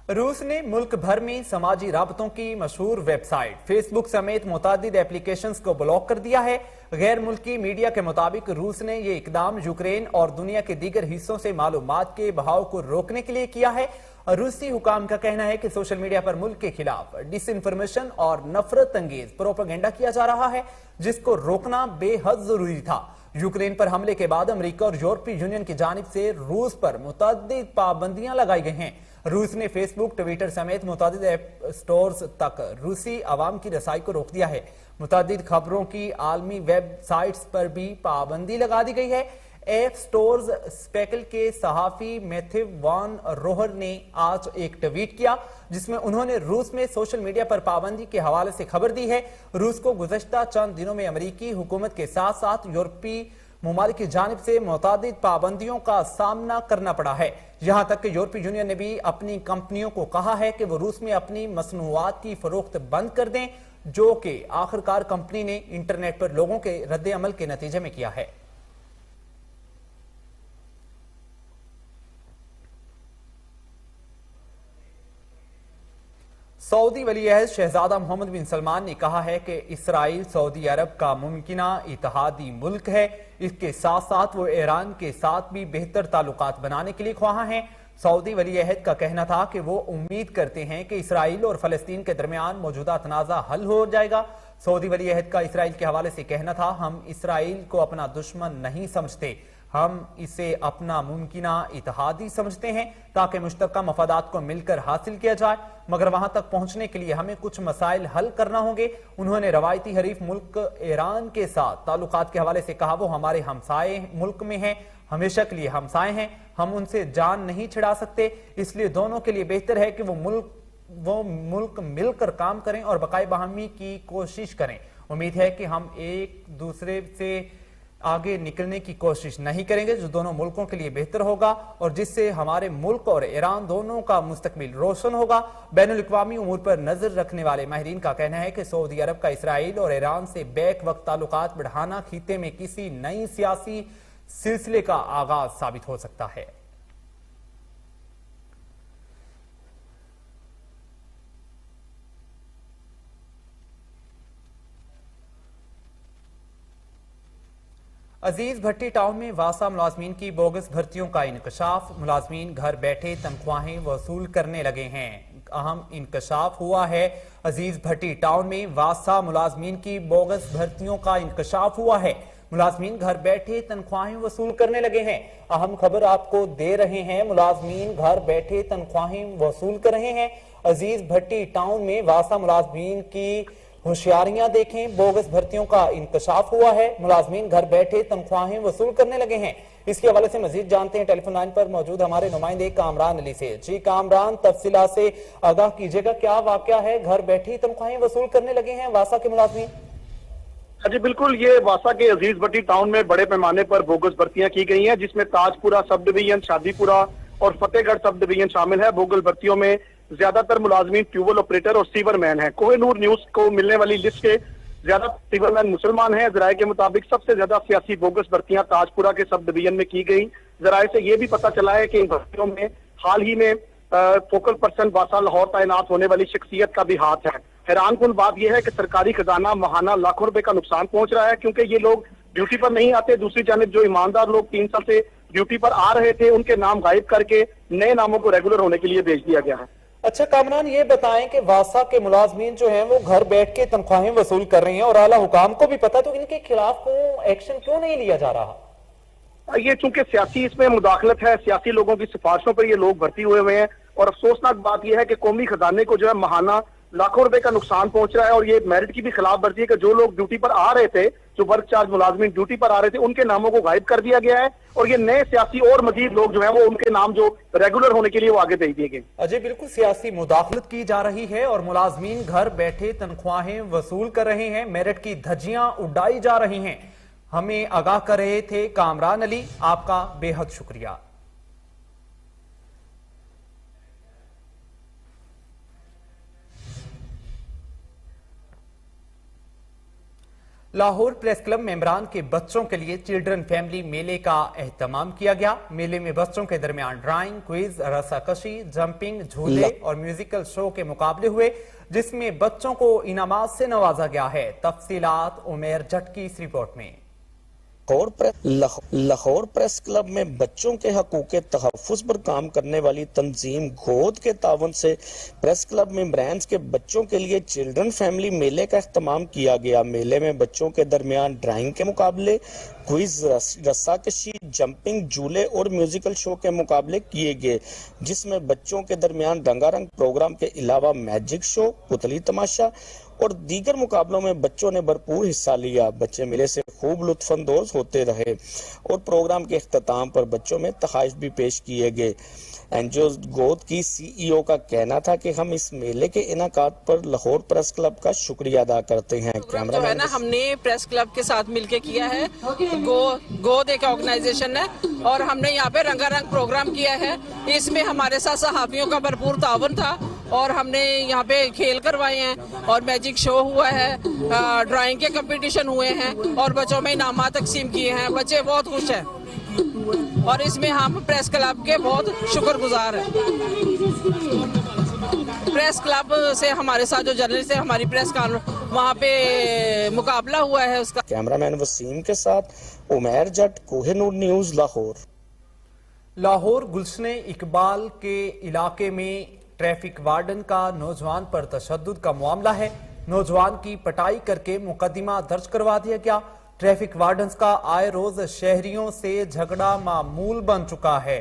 रूस ने मुल्क भर में समाजी राबतों की मशहूर वेबसाइट फेसबुक समेत मुतादिद एप्लीकेशंस को ब्लॉक कर दिया है। गैर मुल्की मीडिया के मुताबिक रूस ने यह इकदाम यूक्रेन और दुनिया के दीगर हिस्सों से मालूमात के बहाव को रोकने के लिए किया है। रूसी हुकाम का कहना है कि सोशल मीडिया पर मुल्क के खिलाफ डिसइंफॉर्मेशन और नफरत अंगेज प्रोपेगेंडा किया जा रहा है, जिसको रोकना बेहद जरूरी था। यूक्रेन पर हमले के बाद अमेरिका और यूरोपीय यूनियन की जानिब से रूस पर मुतअद्दिद पाबंदियां लगाई गई हैं। रूस ने फेसबुक, ट्विटर समेत मुतअद्दिद ऐप स्टोर्स तक रूसी आवाम की रसाई को रोक दिया है। मुतअद्दिद खबरों की आलमी वेबसाइट्स पर भी पाबंदी लगा दी गई है। ऐप स्टोर्स स्पेकल के सहाफी मैथ्यू वॉन रोहर ने आज एक ट्वीट किया, जिसमें उन्होंने रूस में सोशल मीडिया पर पाबंदी के हवाले से खबर दी है। रूस को गुज़श्ता चंद दिनों में अमेरिकी हुकूमत के साथ साथ यूरोपीय मुमालिक की जानिब से मुतअद्दिद पाबंदियों का सामना करना पड़ा है। यहां तक कि यूरोपीय यूनियन ने भी अपनी कंपनियों को कहा है कि वो रूस में अपनी मसनूआत की फरोख्त बंद कर दें, जो कि आखिरकार कंपनी ने इंटरनेट पर लोगों के रद्द अमल के नतीजे में किया है। सऊदी वली-ए-अहद शहजादा मोहम्मद बिन सलमान ने कहा है कि इसराइल सऊदी अरब का मुमकिना इत्तेहादी मुल्क है। इसके साथ साथ वो ईरान के साथ भी बेहतर ताल्लुकात बनाने के लिए ख्वाह हैं। सऊदी वली-ए-अहद का कहना था कि वो उम्मीद करते हैं कि इसराइल और फलस्तीन के दरमियान मौजूदा तनाज़ा हल हो जाएगा। सऊदी वली-ए-अहद का इसराइल के हवाले से कहना था, हम इसराइल को अपना दुश्मन नहीं समझते, हम इसे अपना मुमकिना इत्तेहादी समझते हैं ताकि मुश्तरका मफादात को मिलकर हासिल किया जाए, मगर वहां तक पहुंचने के लिए हमें कुछ मसाइल हल करना होंगे। उन्होंने रवायती हरीफ मुल्क ईरान के साथ ताल्लुकात के हवाले से कहा, वो हमारे हमसाए मुल्क में हैं, हमेशा के लिए हमसाए हैं, हम उनसे जान नहीं छिड़ा सकते, इसलिए दोनों के लिए बेहतर है कि वो मुल्क मिलकर काम करें और बकाए बाहमी की कोशिश करें। उम्मीद है कि हम एक दूसरे से आगे निकलने की कोशिश नहीं करेंगे, जो दोनों मुल्कों के लिए बेहतर होगा और जिससे हमारे मुल्क और ईरान दोनों का मुस्तकबिल रोशन होगा। बैनुल अक़वामी उमूर पर नजर रखने वाले माहिरीन का कहना है कि सऊदी अरब का इसराइल और ईरान से बैक वक्त ताल्लुकात बढ़ाना खित्ते में किसी नई सियासी सिलसिले का आगाज साबित हो सकता है। अजीज भट्टी टाउन में वासा मुलाजमीन की बोगस भर्तियों का इंकशाफ। मुलाजमीन घर बैठे तनख्वाहें वसूल करने लगे हैं। अहम इंकशाफ हुआ है। अजीज भट्टी टाउन में वासा मुलाजमीन की बोगस भर्तियों का इंकशाफ हुआ है। मुलाजमीन घर बैठे तनख्वाहें वसूल करने लगे हैं। अहम खबर आपको दे रहे हैं। मुलाजमीन घर बैठे तनख्वाहें वसूल कर रहे हैं। अजीज भट्टी टाउन में वासा मुलाजमीन की होशियारियां देखें। बोगस भर्तियों का इंकशाफ हुआ है। मुलाजमीन घर बैठे तनख्वाहें वसूल करने लगे हैं। इसके हवाले से मजीद जानते हैं टेलीफोन लाइन पर मौजूद हमारे नुमाइंदे कामरान अली से। जी कामरान, तफसीला से आगाह कीजिएगा, क्या वाकया है? घर बैठे तनख्वाहें वसूल करने लगे हैं वासा के मुलाजमीन। जी बिल्कुल, ये वासा के अजीज भट्टी टाउन में बड़े पैमाने पर बोगस भर्तियां की गई हैं, जिसमें ताजपुरा सब डिवीजन, शादीपुरा और फतेहगढ़ सब डिवीजन शामिल है। बोगस भर्तियों में ज्यादातर मुलाजमीन ट्यूबवेल ऑपरेटर और सीवरमैन है। कोहिनूर न्यूज को मिलने वाली लिस्ट के ज्यादा सीवरमैन मुसलमान हैं। जराये के मुताबिक सबसे ज्यादा सियासी बोगस भर्तियां ताजपुरा के सब डिवीजन में की गई। जराये से ये भी पता चला है कि इन भर्तियों में हाल ही में फोकल पर्सन वासा लाहौर तैनात होने वाली शख्सियत का भी हाथ है। हैरान कुन बात यह है कि सरकारी खजाना माहाना लाखों रुपए का नुकसान पहुंच रहा है, क्योंकि ये लोग ड्यूटी पर नहीं आते। दूसरी जानिब जो ईमानदार लोग 3 साल से ड्यूटी पर आ रहे थे, उनके नाम गायब करके नए नामों को रेगुलर होने के लिए भेज दिया गया है। अच्छा कामरान, ये बताएं कि वासा के मुलाजमीन जो हैं वो घर बैठ के तनख्वाहें वसूल कर रहे हैं और आला हुकाम को भी पता, तो इनके खिलाफ एक्शन क्यों नहीं लिया जा रहा? ये चूंकि सियासी इसमें मुदाखलत है, सियासी लोगों की सिफारिशों पर ये लोग भर्ती हुए हैं। और अफसोसनाक बात यह है कि कौमी खजाने को जो है महाना लाखों रुपए का नुकसान पहुंच रहा है। और ये मेरिट की भी खिलाफ वर्जी है कि जो लोग ड्यूटी पर आ रहे थे, जो वर्क चार्ज मुलाजमीन ड्यूटी पर आ रहे थे, उनके नामों को गायब कर दिया गया है। और ये नए सियासी और मजीद लोग जो है वो उनके नाम जो रेगुलर होने के लिए वो आगे भेज दिए गए। अजय, बिल्कुल सियासी मुदाखलत की जा रही है और मुलाजमीन घर बैठे तनख्वाहें वसूल कर रहे हैं। मेरिट की धज्जियां उड़ाई जा रही हैं। हमें आगाह कर रहे थे कामरान अली, आपका बेहद शुक्रिया। लाहौर प्रेस क्लब में इमरान के बच्चों के लिए चिल्ड्रन फैमिली मेले का एहतमाम किया गया। मेले में बच्चों के दरमियान ड्राइंग, क्विज, रस्साकशी, जंपिंग, झूले और म्यूजिकल शो के मुकाबले हुए, जिसमें बच्चों को इनामात से नवाजा गया है। तफसीलात उमेर जट की इस रिपोर्ट में। लाहौर प्रेस क्लब में बच्चों के हकूक़ के तहफ़्फ़ुज़ पर काम करने वाली तंजीम गोद के तावन से प्रेस क्लब में ब्रांच के बच्चों के लिए चिल्ड्रन फैमिली मेले का इख्तिताम किया गया। मेले में बच्चों के दरमियान ड्राइंग के मुकाबले, क्विज, रस्साकशी, जंपिंग, झूले और म्यूजिकल शो के मुकाबले किए गए, जिसमें बच्चों के दरमियान रंगारंग प्रोग्राम के अलावा मैजिक शो, पुतली तमाशा और दीगर मुकाबलों में बच्चों ने भरपूर हिस्सा लिया। बच्चे मेले से खूब लुत्फानंदोज होते रहे और प्रोग्राम के इख्तिताम पर बच्चों में तहाइफ भी पेश किए गए। एनजीओ गोद की सीईओ का कहना था कि हम इस मेले के इनाकात पर लाहौर प्रेस क्लब का शुक्रिया अदा करते हैं। जो है ना, हमने प्रेस क्लब के साथ मिलके किया है। गोद एक ऑर्गेनाइजेशन है और हमने यहाँ पे रंगारंग प्रोग्राम किया है। इसमें हमारे साथ सहाफियों का भरपूर तावन था और हमने यहाँ पे खेल करवाए हैं और मैजिक शो हुआ है, ड्राइंग के कंपटीशन हुए हैं और बच्चों में इनामात तकसीम किए हैं। बच्चे बहुत खुश हैं और इसमें हम प्रेस क्लब के बहुत शुक्रगुजार हैं। प्रेस क्लब से हमारे साथ जो जर्नलिस्ट है, हमारी प्रेस का वहाँ पे मुकाबला हुआ है उसका। कैमरामैन वसीम के साथ उमेर जट, कोहिनूर न्यूज, लाहौर। लाहौर गुलशने इकबाल के इलाके में ट्रैफिक वार्डन का नौजवान पर तशद्दुद का मामला है। नौजवान की पटाई करके मुकदमा दर्ज करवा दिया गया। ट्रैफिक वार्डन का आए रोज शहरियों से झगड़ा मामूल बन चुका है।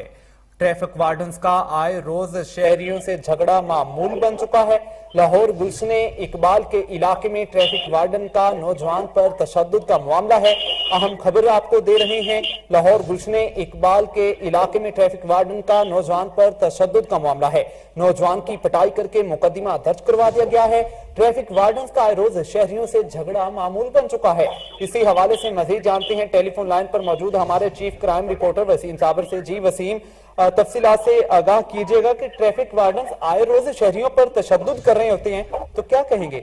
ट्रैफिक वार्डन्स का आए रोज शहरियों से झगड़ा मामूल बन चुका है। लाहौर गुलशने इकबाल के इलाके में ट्रैफिक वार्डन का नौजवान पर तशद्दुद का मामला है। अहम खबर आपको दे रहे हैं। लाहौर गुलशने इकबाल के इलाके में ट्रैफिक वार्डन का नौजवान पर तशद्दुद का मामला है। नौजवान की पिटाई करके मुकदमा दर्ज करवा दिया गया है। ट्रैफिक वार्डन का आए रोज शहरियों से झगड़ा मामूल बन चुका है। इसी हवाले से मजीद जानते हैं टेलीफोन लाइन पर मौजूद हमारे चीफ क्राइम रिपोर्टर वसीम साबर से। जी वसीम, तफसीलात से आगाह कीजिएगा कि ट्रैफिक वार्डन आए रोज शहरियों पर तशद्दुद कर रहे होते हैं, तो क्या कहेंगे?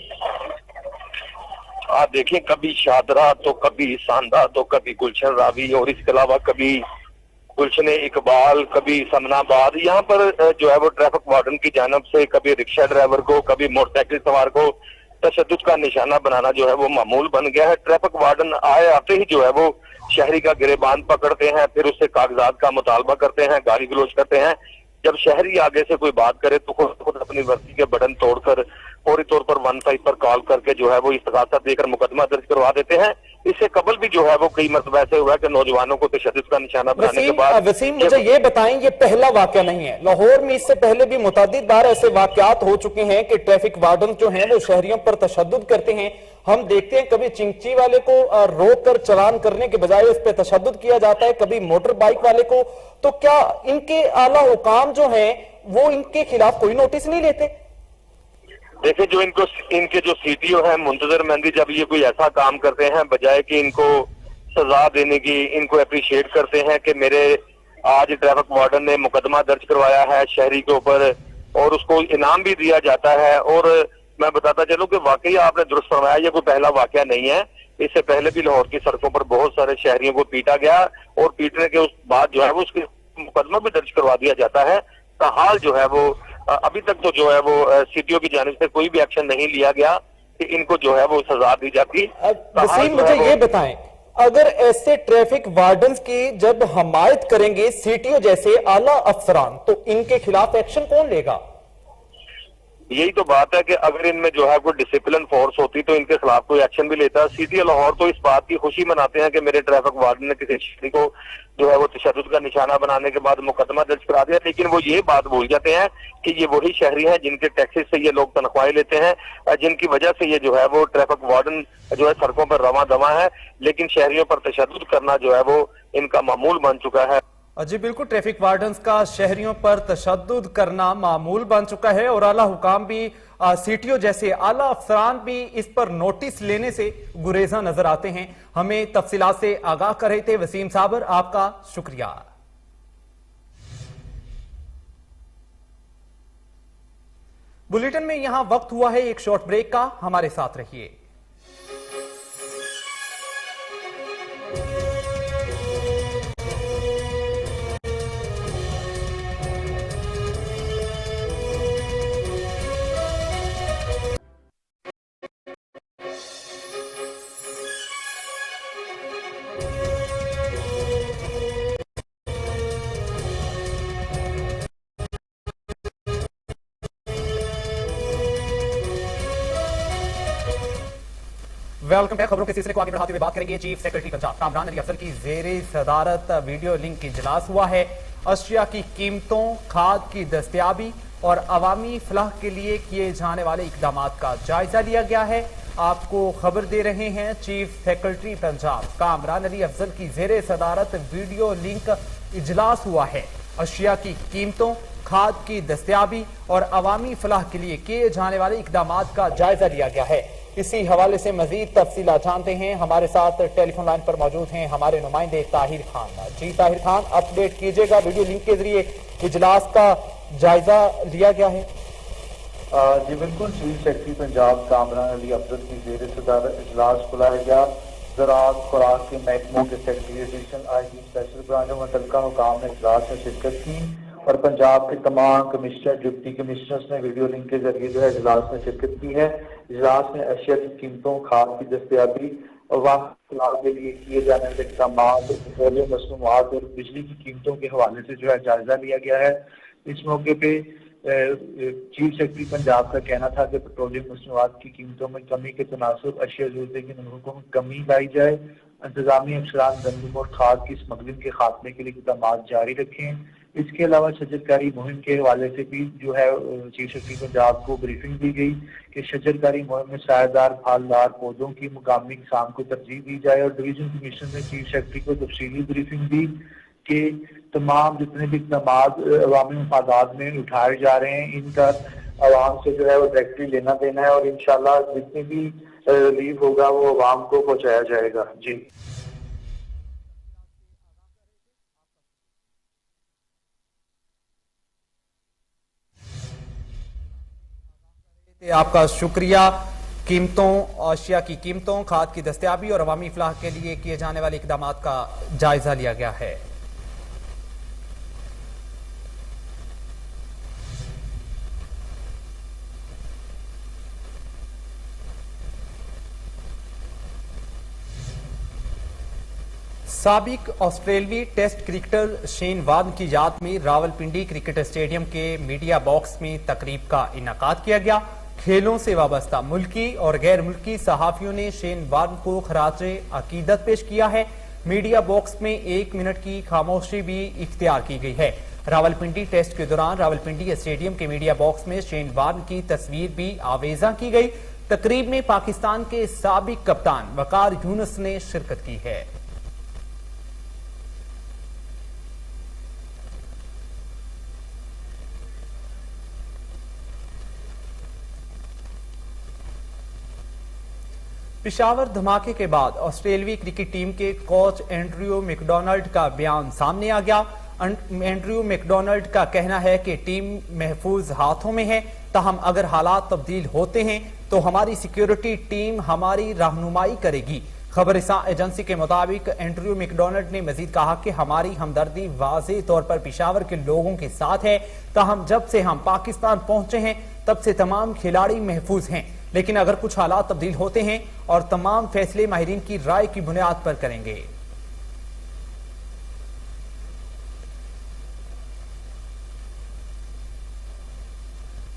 आप देखें, कभी शादरा तो कभी सांदा तो कभी गुलशन रावी और इसके अलावा कभी गुलशन इकबाल, कभी समनाबाद। यहाँ पर जो है वो ट्रैफिक वार्डन की जानब से कभी रिक्शा ड्राइवर को, कभी मोटरसाइकिल सवार को तशद्दुद का निशाना बनाना जो है वो मामूल बन गया है। ट्रैफिक वार्डन आए आते ही जो है वो शहरी का गिरेबान पकड़ते हैं, फिर उससे कागजात का मुतालबा करते हैं, गाली गलौज करते हैं। जब शहरी आगे से कोई बात करे तो खुद अपनी वर्दी के बटन तोड़कर फौरी तौर पर 15 पर कॉल करके जो है वो इस्तगासा देकर मुकदमा दर्ज करवा देते हैं। इससे कबल भी जो है वो कई मरतबा ऐसे हुआ है कि नौजवानों को तशद्दुद का निशाना बनाने के बाद। वसीम मुझे ये बताएं, ये पहला वाकया नहीं है। लाहौर में इससे पहले भी मुतअद्दिद बार ऐसे वाकयात हो चुके हैं कि ट्रैफिक वार्डन जो हैं वो शहरियों पर तशद्दुद करते हैं। हम देखते हैं कभी चिंची वाले को रोक कर चलान करने के बजाय उस पर तशद्दुद किया जाता है, कभी मोटर बाइक वाले को। तो क्या इनके आला हुकाम जो हैं वो इनके खिलाफ कोई नोटिस नहीं लेते? देखिए, जो इनके जो सीटीओ हैं मुंतजर मेहंदी, जब ये कोई ऐसा काम करते हैं बजाय कि इनको सजा देने की, इनको अप्रिशिएट करते हैं कि मेरे आज ट्रैफिक वार्डन ने मुकदमा दर्ज करवाया है शहरी के ऊपर और उसको इनाम भी दिया जाता है। और मैं बताता चलूं कि वाकई आपने दुरुस्त फरमाया, ये कोई पहला वाकया नहीं है। इससे पहले भी लाहौर की सड़कों पर बहुत सारे शहरियों को पीटा गया और पीटने के उस बाद जो है वो उसके मुकदमा भी दर्ज करवा दिया जाता है। हाल जो है वो अभी तक तो जो है वो सीटीओ की जानिब से कोई भी एक्शन नहीं लिया गया कि इनको जो है वो सजा दी जाती। वसीम मुझे ये बताएं, अगर ऐसे ट्रैफिक वार्डन्स की जब हमायत करेंगे सीटीओ जैसे आला अफसरान, तो इनके खिलाफ एक्शन कौन लेगा? यही तो बात है कि अगर इनमें जो है कोई डिसिप्लिन फोर्स होती तो इनके खिलाफ कोई एक्शन भी लेता। सीटीओ लाहौर तो इस बात की खुशी मनाते हैं कि मेरे ट्रैफिक वार्डन ने किसी शहरी को जो है वो तशद्दुद का निशाना बनाने के बाद मुकदमा दर्ज करा दिया, लेकिन वो ये बात भूल जाते हैं कि ये वही शहरी हैं जिनके टैक्सेस से ये लोग तनख्वाहें लेते हैं, जिनकी वजह से ये जो है वो ट्रैफिक वार्डन जो है सड़कों पर रवां दवा है। लेकिन शहरियों पर तशद्दुद करना जो है वो इनका मामूल बन चुका है। जी बिल्कुल, ट्रैफिक वार्डन्स का शहरियों पर तशद्दुद करना मामूल बन चुका है और आला हुकाम भी, सीटीओ जैसे आला अफसरान भी इस पर नोटिस लेने से गुरेजा नजर आते हैं। हमें तफसीलात से आगाह कर रहे थे वसीम साबर, आपका शुक्रिया। बुलेटिन में यहां वक्त हुआ है एक शॉर्ट ब्रेक का, हमारे साथ रहिए। Welcome back. खबरों के सिलसिले को आगे बढ़ाते हुए बात करेंगे चीफ सेक्रेटरी पंजाब कामरान अली अफजल की ज़ेरे सदारत वीडियो लिंक का इजलास हुआ है। अशिया की कीमतों, खाद की दस्तयाबी और अवामी फलाह के लिए किए जाने वाले इकदाम का जायजा लिया गया है। आपको खबर दे रहे हैं चीफ सेक्रेटरी पंजाब कामरान अली अफजल की ज़ेरे सदारत वीडियो लिंक इजलास हुआ है। अशिया की कीमतों, खाद की दस्तयाबी और अवामी फलाह के लिए किए जाने वाले इकदाम का जायजा लिया गया है। इसी हवाले से मजीद तफसीलात जानते हैं। हमारे साथ टेलीफोन लाइन पर मौजूद हैं हमारे नुमाइंदे ताहिर खान। जी ताहिर खान, अपडेट कीजिएगा, वीडियो लिंक के जरिए इजलास का जायजा लिया गया है। जी बिल्कुल, चीफ सेक्रेटरी पंजाब कामरान अली अफजल की ज़ेरे सदारत इजलास बुलाया गया। ज़राअत खुराक के महकमों के secretary additional IG special branch और मुतल्लिका हुकाम ने इजलास में शिरकत की और पंजाब के तमाम कमिश्नर, डिप्टी कमिश्नर्स ने वीडियो लिंक के जरिए जो है इजलास में शिरकत की है। इजलास में अशिया की कीमतों, खाद की दस्तयाबी और वाहन के लिए किए जाने वाले इक़दाम, पेट्रोलियम मसनूआत और बिजली की कीमतों के हवाले से जो है जायजा लिया गया है। इस मौके पे चीफ सेक्रेटरी पंजाब का कहना था कि पेट्रोलियम मसनूआत की कीमतों में कमी के तनासब अशिया जरूरत की नरखों में कमी लाई जाए। इंतजामी अफसरान गंदम और खाद की स्मगलिंग के खात्मे के लिए इक़दाम जारी रखें। इसके अलावा शजरकारी मुहिम के हवाले से भी जो है चीफ सेक्रेटरी पंजाब को ब्रीफिंग दी गई कि शजरकारी मुहिम में सायेदार फलदार पौधों की मुकामी किसाम को तरजीह दी जाए और डिवीजन कमिश्नर ने चीफ सेक्रेटरी को तफसीली ब्रीफिंग दी कि तमाम जितने भी इक़दाम अवामी मफादात में उठाए जा रहे हैं इनका आवाम से जो है वो डायरेक्टली लेना देना है और इंशाल्लाह जितनी भी रिलीफ होगा वो आवाम को पहुंचाया जाएगा। जी आपका शुक्रिया। कीमतों, अशिया की कीमतों, खाद की दस्तयाबी और अवामी फलाह के लिए किए जाने वाले इक़दाम का जायजा लिया गया है। साबिक ऑस्ट्रेलियाई टेस्ट क्रिकेटर शेन वार्न की याद में रावलपिंडी क्रिकेट स्टेडियम के मीडिया बॉक्स में तकरीब का इनेकाद किया गया। खेलों से वाबस्ता मुल्की और गैर मुल्की सहाफियों ने शेन वार्न को खराजे अकीदत पेश किया है। मीडिया बॉक्स में 1 मिनट की खामोशी भी इख्तियार की गई है। रावलपिंडी टेस्ट के दौरान रावलपिंडी स्टेडियम के मीडिया बॉक्स में शेन वार्न की तस्वीर भी आवेजा की गई। तकरीब में पाकिस्तान के साबिक कप्तान वकार यूनुस ने शिरकत की है। पेशावर धमाके के बाद ऑस्ट्रेलियाई क्रिकेट टीम के कोच एंड्रयू मैकडोनाल्ड का बयान सामने आ गया। एंड्रयू मैकडोनाल्ड का कहना है कि टीम महफूज हाथों में है, ताहम अगर हालात तब्दील होते हैं तो हमारी सिक्योरिटी टीम हमारी रहनुमाई करेगी। खबरसां एजेंसी के मुताबिक एंड्रयू मैकडोनाल्ड ने मजीद कहा कि हमारी हमदर्दी वाज़ेह तौर पर पेशावर के लोगों के साथ है, ताहम जब से हम पाकिस्तान पहुंचे हैं तब से तमाम खिलाड़ी महफूज हैं, लेकिन अगर कुछ हालात तब्दील होते हैं और तमाम फैसले माहिरीन की राय की बुनियाद पर करेंगे।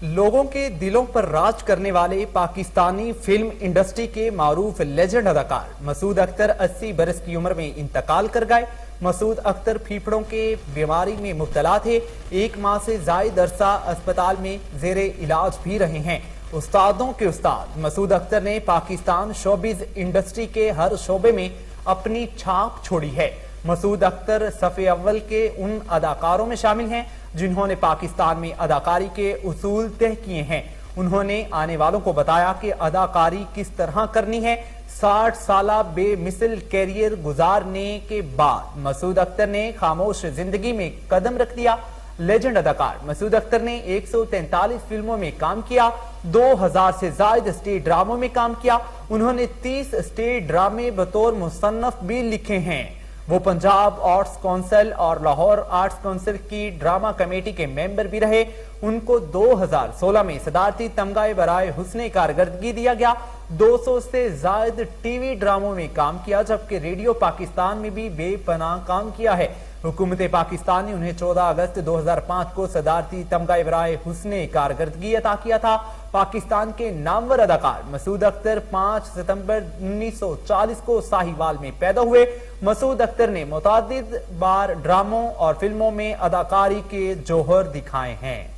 लोगों के दिलों पर राज करने वाले पाकिस्तानी फिल्म इंडस्ट्री के मारूफ लेजेंड अदाकार मसूद अख्तर 80 बरस की उम्र में इंतकाल कर गए। मसूद अख्तर फेफड़ों के बीमारी में मुब्तला थे। 1 माह से जायद अरसा अस्पताल में जेरे इलाज भी रहे हैं। उस्तादों के उस्ताद मसूद अख्तर ने पाकिस्तान शोबिज इंडस्ट्री के हर शोबे में अपनी छाप छोड़ी है। मसूद अख्तर सफ़े अव्वल के उन अदाकारों में शामिल हैं जिन्होंने पाकिस्तान में अदाकारी के उसूल तय किए हैं। उन्होंने आने वालों को बताया कि अदाकारी किस तरह करनी है। 60 साला बेमिसल कैरियर गुजारने के बाद मसूद अख्तर ने खामोश जिंदगी में कदम रख दिया। लेजेंड अदाकार मसूद अख्तर ने 143 फिल्मों में काम किया, 2000 से ज्यादा स्टेज ड्रामों में काम किया। उन्होंने 30 स्टेज ड्रामे बतौर मुसन्नफ भी लिखे हैं। वो पंजाब आर्ट्स काउंसिल और लाहौर आर्ट्स काउंसिल की ड्रामा कमेटी के मेंबर भी रहे। उनको 2016 में सदारती तमगाए बराए हुस्ने कारकर्दगी दिया गया। 200 से ज्यादा टीवी ड्रामों में काम किया, जबकि रेडियो पाकिस्तान में भी बेपनाह काम किया है। हुकूमत पाकिस्तान ने उन्हें 14 अगस्त 2005 को सदारती तमगाए बराए हुस्ने कारकर्दगी अता किया था। पाकिस्तान के नामवर अदाकार मसूद अख्तर 5 सितंबर 1940 को साहिवाल में पैदा हुए। मसूद अख्तर ने मुतादिद बार ड्रामों और फिल्मों में अदाकारी के जौहर दिखाए हैं।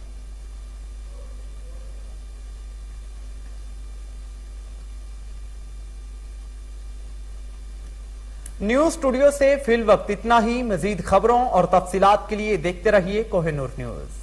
न्यूज स्टूडियो से फिल वक्त इतना ही। मजीद खबरों और तफसीलात के लिए देखते रहिए कोहिनूर न्यूज।